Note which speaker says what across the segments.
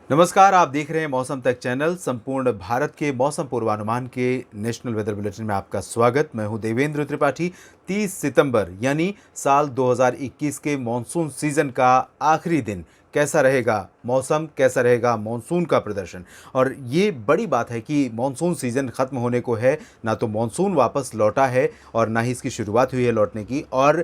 Speaker 1: नमस्कार, आप देख रहे हैं मौसम तक चैनल। संपूर्ण भारत के मौसम पूर्वानुमान के नेशनल वेदर बुलेटिन में आपका स्वागत। मैं हूं देवेंद्र त्रिपाठी। 30 सितंबर यानी साल 2021 के मॉनसून सीजन का आखिरी दिन कैसा रहेगा मौसम, कैसा रहेगा मॉनसून का प्रदर्शन। और ये बड़ी बात है कि मॉनसून सीजन ख़त्म होने को है, ना तो मॉनसून वापस लौटा है और ना ही इसकी शुरुआत हुई है लौटने की। और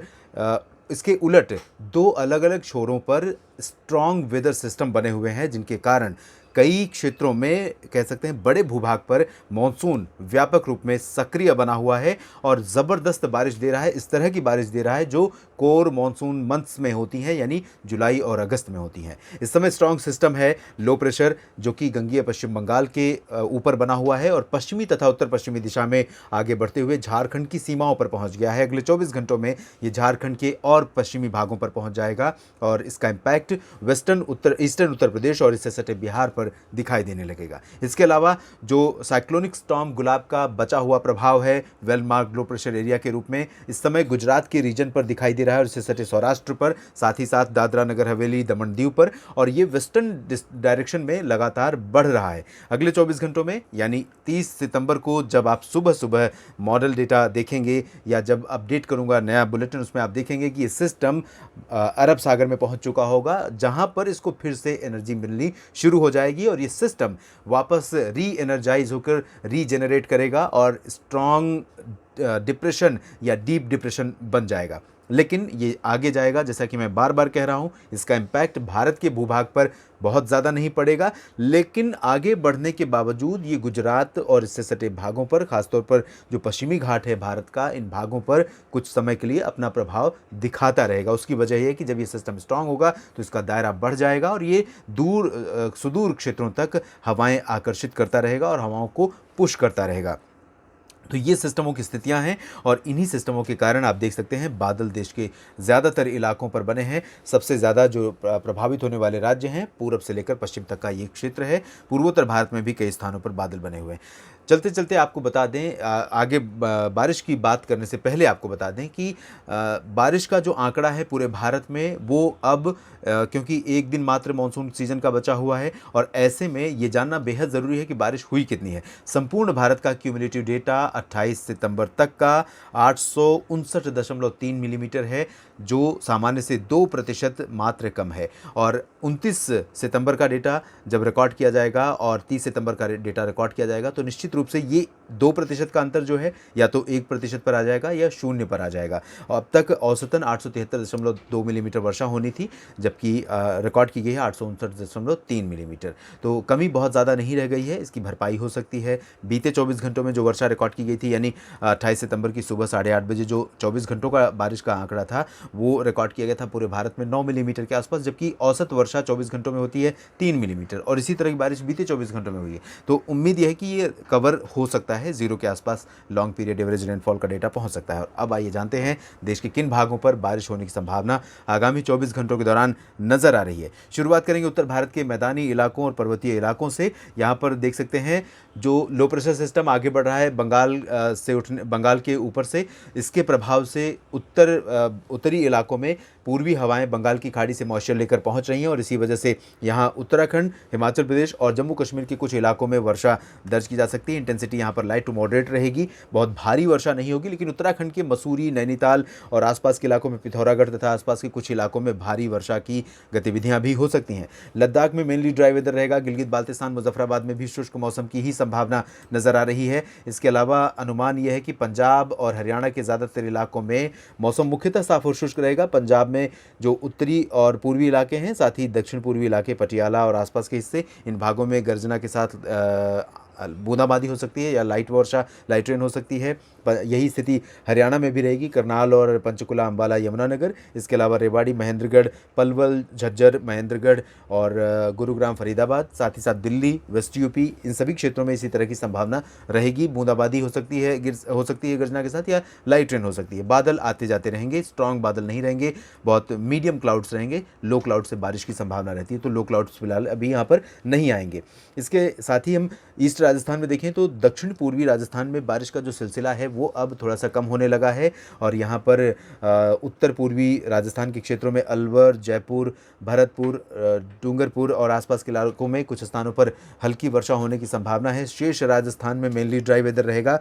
Speaker 1: इसके उलट दो अलग अलग छोरों पर स्ट्रॉन्ग वेदर सिस्टम बने हुए हैं, जिनके कारण कई क्षेत्रों में कह सकते हैं बड़े भूभाग पर मॉनसून व्यापक रूप में सक्रिय बना हुआ है और ज़बरदस्त बारिश दे रहा है। इस तरह की बारिश दे रहा है जो कोर मॉनसून मंथ्स में होती हैं, यानी जुलाई और अगस्त में होती हैं। इस समय स्ट्रॉन्ग सिस्टम है लो प्रेशर, जो कि गंगीय पश्चिम बंगाल के ऊपर बना हुआ है और पश्चिमी तथा उत्तर पश्चिमी दिशा में आगे बढ़ते हुए झारखंड की सीमाओं पर पहुंच गया है। अगले 24 घंटों में ये झारखंड के और पश्चिमी भागों पर पहुंच जाएगा और इसका इम्पैक्ट ईस्टर्न उत्तर प्रदेश और इससे सटे बिहार पर दिखाई देने लगेगा। इसके अलावा जो साइक्लोनिक स्टॉर्म गुलाब का बचा हुआ प्रभाव है well marked low pressure area के रूप में, इस समय गुजरात के रीजन पर दिखाई दे रहा है और इससे सटे सौराष्ट्र पर, साथ ही साथ दादरा नगर हवेली, दमन दीव पर, और ये वेस्टर्न डायरेक्शन में लगातार बढ़ रहा है। अगले 24 घंटों में यानी 30 सितंबर को जब आप सुबह सुबह मॉडल डेटा देखेंगे या जब अपडेट करूंगा नया बुलेटिन, उसमें आप देखेंगे कि ये सिस्टम अरब सागर में पहुंच चुका होगा, जहां पर इसको फिर से एनर्जी मिलनी शुरू हो जाएगी और ये सिस्टम वापस री एनर्जाइज होकर रीजेनरेट करेगा और स्ट्रॉन्ग डिप्रेशन या डीप डिप्रेशन बन जाएगा। लेकिन ये आगे जाएगा, जैसा कि मैं बार बार कह रहा हूँ, इसका इम्पैक्ट भारत के भूभाग पर बहुत ज़्यादा नहीं पड़ेगा, लेकिन आगे बढ़ने के बावजूद ये गुजरात और इससे सटे भागों पर, खासतौर पर जो पश्चिमी घाट है भारत का, इन भागों पर कुछ समय के लिए अपना प्रभाव दिखाता रहेगा। उसकी वजह यह है कि जब ये सिस्टम स्ट्रांग होगा तो इसका दायरा बढ़ जाएगा और ये सुदूर क्षेत्रों तक हवाएं आकर्षित करता रहेगा और हवाओं को पुश करता रहेगा। तो ये सिस्टमों की स्थितियां हैं और इन्हीं सिस्टमों के कारण आप देख सकते हैं बादल देश के ज़्यादातर इलाकों पर बने हैं। सबसे ज़्यादा जो प्रभावित होने वाले राज्य हैं, पूरब से लेकर पश्चिम तक का ये क्षेत्र है। पूर्वोत्तर भारत में भी कई स्थानों पर बादल बने हुए हैं। चलते चलते आपको बता दें, आगे बारिश की बात करने से पहले आपको बता दें कि बारिश का जो आंकड़ा है पूरे भारत में, वो अब क्योंकि एक दिन मात्र मानसून सीजन का बचा हुआ है और ऐसे में ये जानना बेहद ज़रूरी है कि बारिश हुई कितनी है। संपूर्ण भारत का क्यूमुलेटिव डेटा 28 सितंबर तक का 859.3 मिलीमीटर है, जो सामान्य से 2% मात्र कम है। और 29 सितंबर का डेटा जब रिकॉर्ड किया जाएगा और 30 सितंबर का डेटा रिकॉर्ड किया जाएगा तो निश्चित रूप से ये 2% का अंतर जो है या तो 1% पर आ जाएगा या 0 पर आ जाएगा। अब तक औसतन 873.2 मिलीमीटर वर्षा होनी थी, जबकि रिकॉर्ड की गई है 859.3 मिलीमीटर। तो कमी बहुत ज़्यादा नहीं रह गई है, इसकी भरपाई हो सकती है। बीते 24 घंटों में जो वर्षा रिकॉर्ड की गई थी, यानी 28 सितंबर की सुबह 8:30 बजे जो 24 घंटों का बारिश का आंकड़ा था, वो रिकॉर्ड किया गया था पूरे भारत में 9 मिलीमीटर के आसपास, जबकि औसत वर्षा 24 घंटों में होती है 3 मिलीमीटर और इसी तरह की बारिश बीते 24 घंटों में हुई है। तो उम्मीद यह है कि ये कवर हो सकता है, जीरो के आसपास लॉन्ग पीरियड एवरेज रेनफॉल का डेटा पहुंच सकता है। और अब आइए जानते हैं देश के किन भागों पर बारिश होने की संभावना आगामी 24 घंटों के दौरान नजर आ रही है। शुरुआत करेंगे उत्तर भारत के मैदानी इलाकों और पर्वतीय इलाकों से। यहाँ पर देख सकते हैं जो लो प्रेशर सिस्टम आगे बढ़ रहा है बंगाल के ऊपर से, इसके प्रभाव से उत्तरी इलाकों में पूर्वी हवाएं बंगाल की खाड़ी से मॉइस्चर लेकर पहुंच रही हैं और इसी वजह से यहाँ उत्तराखंड, हिमाचल प्रदेश और जम्मू कश्मीर के कुछ इलाकों में वर्षा दर्ज की जा सकती है। इंटेंसिटी यहाँ पर लाइट टू मॉडरेट रहेगी, बहुत भारी वर्षा नहीं होगी, लेकिन उत्तराखंड के मसूरी, नैनीताल और आसपास के इलाकों में, पिथौरागढ़ तथा आसपास के कुछ इलाकों में भारी वर्षा की गतिविधियां भी हो सकती हैं। लद्दाख में मेनली ड्राई वेदर रहेगा। गिलगित बाल्टिस्तान, मुजफ्फराबाद में भी शुष्क मौसम की ही संभावना नजर आ रही है। इसके अलावा अनुमान यह है कि पंजाब और हरियाणा के ज़्यादातर इलाकों में मौसम मुख्यतः साफ और शुष्क रहेगा। पंजाब में जो उत्तरी और पूर्वी इलाके हैं, साथ ही दक्षिण पूर्वी इलाके, पटियाला और आसपास के हिस्से, इन भागों में गर्जना के साथ बूंदाबांदी हो सकती है या लाइट रेन हो सकती है। यही स्थिति हरियाणा में भी रहेगी, करनाल और पंचकुला, अंबाला, यमुनानगर। इसके अलावा रेवाड़ी, महेंद्रगढ़, पलवल, झज्जर, महेंद्रगढ़ और गुरुग्राम, फरीदाबाद, साथ ही साथ दिल्ली, वेस्ट यूपी, इन सभी क्षेत्रों में इसी तरह की संभावना रहेगी। बूंदाबांदी हो सकती है गर्जना के साथ, या लाइट रेन हो सकती है। बादल आते जाते रहेंगे, स्ट्रॉन्ग बादल नहीं रहेंगे, बहुत मीडियम क्लाउड्स रहेंगे। लो क्लाउड से बारिश की संभावना रहती है, तो लो क्लाउड्स फिलहाल अभी यहाँ पर नहीं आएंगे। इसके साथ ही हम ईस्ट राजस्थान में देखें तो दक्षिण पूर्वी राजस्थान में बारिश का जो सिलसिला है वो अब थोड़ा सा कम होने लगा है और यहाँ पर उत्तर पूर्वी राजस्थान के क्षेत्रों में अलवर, जयपुर, भरतपुर, डूंगरपुर और आसपास के इलाकों में कुछ स्थानों पर हल्की वर्षा होने की संभावना है। शेष राजस्थान में मेनली ड्राई वेदर रहेगा,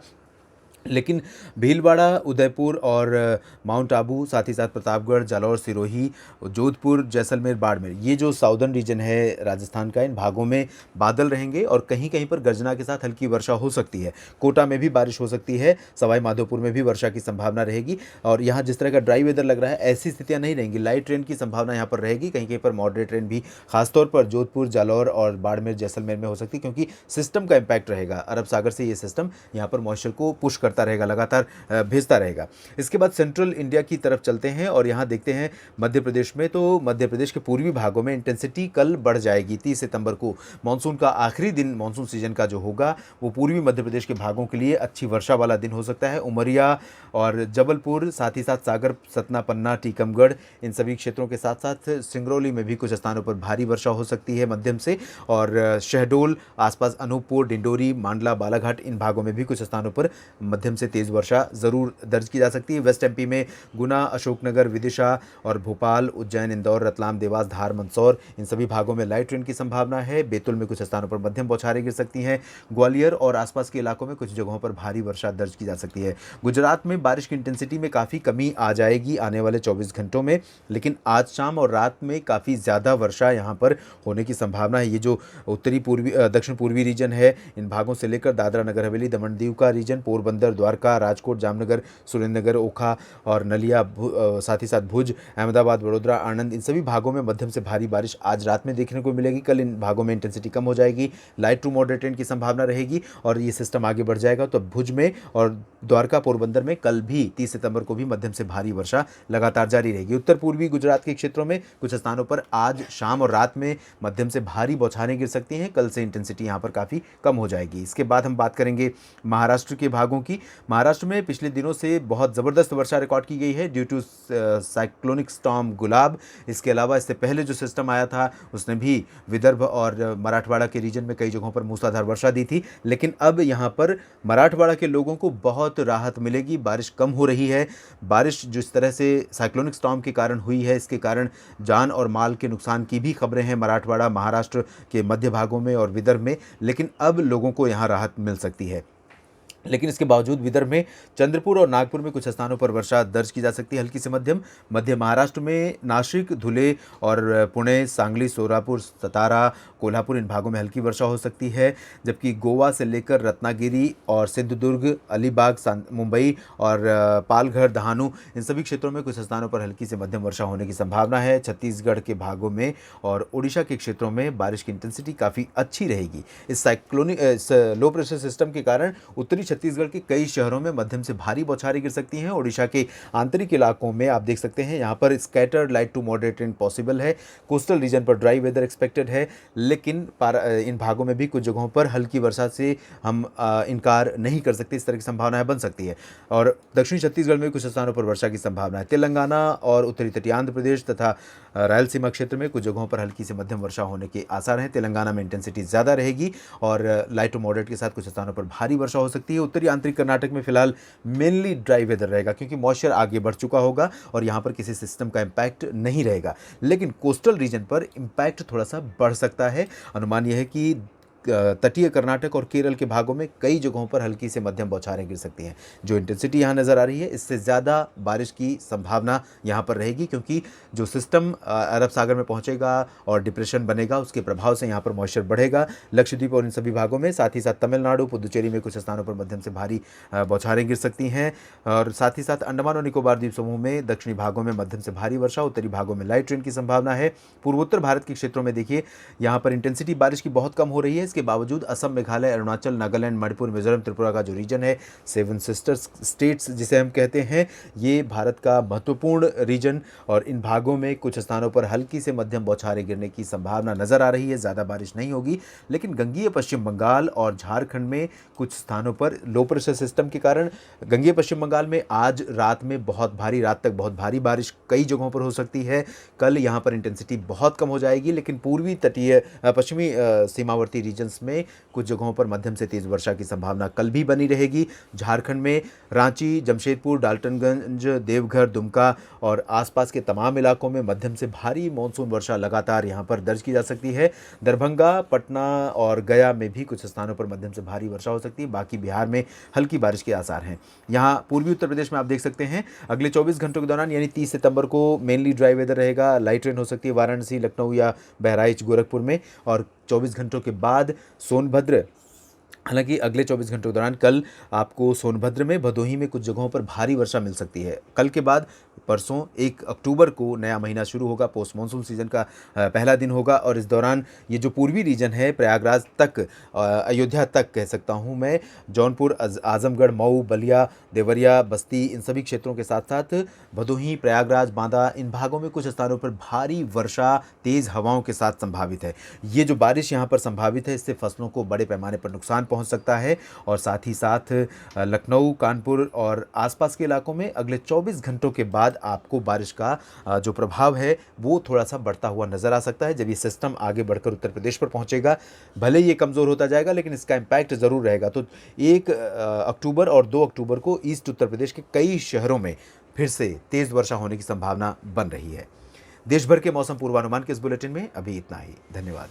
Speaker 1: लेकिन भीलवाड़ा, उदयपुर और माउंट आबू, साथ ही साथ प्रतापगढ़, जालौर, सिरोही, जोधपुर, जैसलमेर, बाड़मेर, ये जो साउदर्न रीजन है राजस्थान का, इन भागों में बादल रहेंगे और कहीं कहीं पर गर्जना के साथ हल्की वर्षा हो सकती है। कोटा में भी बारिश हो सकती है, सवाई माधोपुर में भी वर्षा की संभावना रहेगी और यहाँ जिस तरह का ड्राई वेदर लग रहा है ऐसी स्थितियाँ नहीं रहेंगी। लाइट रेन की संभावना यहाँ पर रहेगी, कहीं कहीं पर मॉडरेट रेन भी खासतौर पर जोधपुर, जालौर और बाड़मेर, जैसलमेर में हो सकती है, क्योंकि सिस्टम का इम्पैक्ट रहेगा। अरब सागर से ये सिस्टम यहाँ पर मॉइस्चर को पुश करता रहेगा, लगातार भेजता रहेगा। इसके बाद सेंट्रल इंडिया की तरफ चलते हैं और यहाँ देखते हैं मध्य प्रदेश में, तो मध्य प्रदेश के पूर्वी भागों में इंटेंसिटी कल बढ़ जाएगी। 30 सितंबर को मानसून का आखिरी दिन, मानसून सीजन का जो होगा वो पूर्वी मध्य प्रदेश के भागों के लिए अच्छी वर्षा वाला दिन हो सकता है। उमरिया और जबलपुर, साथ ही साथ सागर, सतना, पन्ना, टीकमगढ़, इन सभी क्षेत्रों के साथ साथ सिंगरौली में भी कुछ स्थानों पर भारी वर्षा हो सकती है मध्यम से, और शहडोल, आसपास अनूपपुर, डिंडोरी, मांडला, बालाघाट, इन भागों में भी कुछ स्थानों पर मध्यम से तेज वर्षा ज़रूर दर्ज की जा सकती है। वेस्ट एमपी में गुना, अशोकनगर, विदिशा और भोपाल, उज्जैन, इंदौर, रतलाम, देवास, धार, मंदसौर, इन सभी भागों में लाइट रेन की संभावना है। बैतूल में कुछ स्थानों पर मध्यम बौछारें गिर सकती हैं। ग्वालियर और आसपास के इलाकों में कुछ जगहों पर भारी वर्षा दर्ज की जा सकती है। गुजरात में बारिश की इंटेंसिटी में काफ़ी कमी आ जाएगी आने वाले 24 घंटों में, लेकिन आज शाम और रात में काफ़ी ज़्यादा वर्षा यहाँ पर होने की संभावना है। ये जो उत्तरी पूर्वी दक्षिण पूर्वी रीजन है, इन भागों से लेकर दादरा नगर हवेली, दमन दीव का रीजन, पोरबंदर, द्वारका, राजकोट, जामनगर, सुरेंद्रनगर, ओखा और नलिया, साथ ही साथ भुज, अहमदाबाद, वडोदरा, आनंद, इन सभी भागों में मध्यम से भारी बारिश आज रात में देखने को मिलेगी। कल इन भागों में इंटेंसिटी कम हो जाएगी, लाइट टू मॉडरेट रेन की संभावना रहेगी और ये सिस्टम आगे बढ़ जाएगा तो भुज में और द्वारका, पोरबंदर में कल भी 30 सितंबर को भी मध्यम से भारी वर्षा लगातार जारी रहेगी। उत्तर पूर्वी गुजरात के क्षेत्रों में कुछ स्थानों पर आज शाम और रात में मध्यम से भारी बौछारें गिर सकती हैं। कल से इंटेंसिटी यहाँ पर काफ़ी कम हो जाएगी। इसके बाद हम बात करेंगे महाराष्ट्र के भागों की। महाराष्ट्र में पिछले दिनों से बहुत ज़बरदस्त वर्षा रिकॉर्ड की गई है ड्यू टू साइक्लोनिक स्टॉर्म गुलाब। इसके अलावा इससे पहले जो सिस्टम आया था उसने भी विदर्भ और मराठवाड़ा के रीजन में कई जगहों पर मूसलाधार वर्षा दी थी, लेकिन अब यहाँ पर मराठवाड़ा के लोगों को बहुत राहत मिलेगी। बारिश कम हो रही है। बारिश जिस तरह से साइक्लोनिक स्टॉर्म के कारण हुई है, इसके कारण जान और माल के नुकसान की भी खबरें हैं मराठवाड़ा, महाराष्ट्र के मध्य भागों में और विदर्भ में, लेकिन अब लोगों को यहाँ राहत मिल सकती है। लेकिन इसके बावजूद विदर्भ में चंद्रपुर और नागपुर में कुछ स्थानों पर वर्षा दर्ज की जा सकती है, हल्की से मध्यम। मध्य महाराष्ट्र में नासिक, धुले और पुणे, सांगली, सोलापुर, सतारा, कोल्हापुर, इन भागों में हल्की वर्षा हो सकती है, जबकि गोवा से लेकर रत्नागिरी और सिंधुदुर्ग, अलीबाग, मुंबई और पालघर, दहानू, इन सभी क्षेत्रों में कुछ स्थानों पर हल्की से मध्यम वर्षा होने की संभावना है। छत्तीसगढ़ के भागों में और ओडिशा के क्षेत्रों में बारिश की इंटेंसिटी काफ़ी अच्छी रहेगी। इस लो प्रेशर सिस्टम के कारण उत्तरी छत्तीसगढ़ के कई शहरों में मध्यम से भारी बौछारें गिर सकती हैं। ओडिशा के आंतरिक इलाकों में आप देख सकते हैं यहाँ पर scattered light to moderate rain possible है। कोस्टल रीजन पर ड्राई वेदर एक्सपेक्टेड है, लेकिन इन भागों में भी कुछ जगहों पर हल्की वर्षा से हम इनकार नहीं कर सकते, इस तरह की संभावनाएं बन सकती है। और दक्षिणी छत्तीसगढ़ में कुछ स्थानों पर वर्षा की संभावना है। तेलंगाना और उत्तरी तटीय आंध्र प्रदेश तथा रायलसीमा क्षेत्र में कुछ जगहों पर हल्की से मध्यम वर्षा होने के आसार हैं। तेलंगाना में इंटेंसिटी ज़्यादा रहेगी और लाइट टू मॉडरेट के साथ कुछ स्थानों पर भारी वर्षा हो सकती है। उत्तरी आंतरिक कर्नाटक में फिलहाल मेनली ड्राई वेदर रहेगा, क्योंकि मॉइस्चर आगे बढ़ चुका होगा और यहाँ पर किसी सिस्टम का इम्पैक्ट नहीं रहेगा, लेकिन कोस्टल रीजन पर इम्पैक्ट थोड़ा सा बढ़ सकता है। अनुमान यह है कि तटीय कर्नाटक और केरल के भागों में कई जगहों पर हल्की से मध्यम बौछारें गिर सकती हैं। जो इंटेंसिटी यहाँ नज़र आ रही है, इससे ज़्यादा बारिश की संभावना यहाँ पर रहेगी, क्योंकि जो सिस्टम अरब सागर में पहुँचेगा और डिप्रेशन बनेगा, उसके प्रभाव से यहाँ पर मॉइस्चर बढ़ेगा लक्षद्वीप और इन सभी भागों में। साथ ही साथ तमिलनाडु, पुदुचेरी में कुछ स्थानों पर मध्यम से भारी बौछारें गिर सकती हैं और साथ ही साथ अंडमान और निकोबार द्वीप समूह में दक्षिणी भागों में मध्यम से भारी वर्षा, उत्तरी भागों में लाइट रेन की संभावना है। पूर्वोत्तर भारत के क्षेत्रों में देखिए यहाँ पर इंटेंसिटी बारिश की बहुत कम हो रही है। इसके बावजूद असम, मेघालय, अरुणाचल, नागालैंड, मणिपुर, मिजोरम, त्रिपुरा का जो रीजन है, 7 सिस्टर्स स्टेट्स जिसे हम कहते हैं, ये भारत का महत्वपूर्ण रीजन और इन भागों में कुछ स्थानों पर हल्की से मध्यम बौछारें गिरने की संभावना नजर आ रही है। ज़्यादा बारिश नहीं होगी, लेकिन गंगीय पश्चिम बंगाल और झारखंड में कुछ स्थानों पर लो प्रेशर सिस्टम के कारण गंगीय पश्चिम बंगाल में आज रात में बहुत भारी, रात तक बहुत भारी बारिश कई जगहों पर हो सकती है। कल यहाँ पर इंटेंसिटी बहुत कम हो जाएगी, लेकिन पूर्वी तटीय पश्चिमी सीमावर्ती रीजन रीजन्स में कुछ जगहों पर मध्यम से तेज़ वर्षा की संभावना कल भी बनी रहेगी। झारखंड में रांची, जमशेदपुर, डाल्टनगंज, देवघर, दुमका और आसपास के तमाम इलाकों में मध्यम से भारी मानसून वर्षा लगातार यहां पर दर्ज की जा सकती है। दरभंगा, पटना और गया में भी कुछ स्थानों पर मध्यम से भारी वर्षा हो सकती है। बाकी बिहार में हल्की बारिश के आसार हैं। यहाँ पूर्वी उत्तर प्रदेश में आप देख सकते हैं अगले 24 घंटों के दौरान यानी 30 सितंबर को मेनली ड्राई वेदर रहेगा। लाइट रेन हो सकती है वाराणसी, लखनऊ या बहराइच, गोरखपुर में। और 24 घंटों के बाद सोनभद्र, हालांकि अगले 24 घंटों के दौरान कल आपको सोनभद्र में, भदोही में कुछ जगहों पर भारी वर्षा मिल सकती है। कल के बाद परसों 1 अक्टूबर को नया महीना शुरू होगा, पोस्ट मानसून सीजन का पहला दिन होगा। और इस दौरान ये जो पूर्वी रीजन है प्रयागराज तक, अयोध्या तक कह सकता हूँ मैं, जौनपुर, आजमगढ़, मऊ, बलिया, देवरिया, बस्ती, इन सभी क्षेत्रों के साथ साथ भदोही, प्रयागराज, बांदा, इन भागों में कुछ स्थानों पर भारी वर्षा तेज़ हवाओं के साथ संभावित है। ये जो बारिश यहाँ पर संभावित है, इससे फसलों को बड़े पैमाने पर नुकसान पहुँच सकता है। और साथ ही साथ लखनऊ, कानपुर और आसपास के इलाकों में अगले 24 घंटों के बाद आपको बारिश का जो प्रभाव है वो थोड़ा सा बढ़ता हुआ नजर आ सकता है। जब ये सिस्टम आगे बढ़कर उत्तर प्रदेश पर पहुंचेगा, भले ये कमज़ोर होता जाएगा लेकिन इसका इम्पैक्ट ज़रूर रहेगा। तो 1 अक्टूबर और 2 अक्टूबर को ईस्ट उत्तर प्रदेश के कई शहरों में फिर से तेज़ वर्षा होने की संभावना बन रही है। देश भर के मौसम पूर्वानुमान के इस बुलेटिन में अभी इतना ही। धन्यवाद।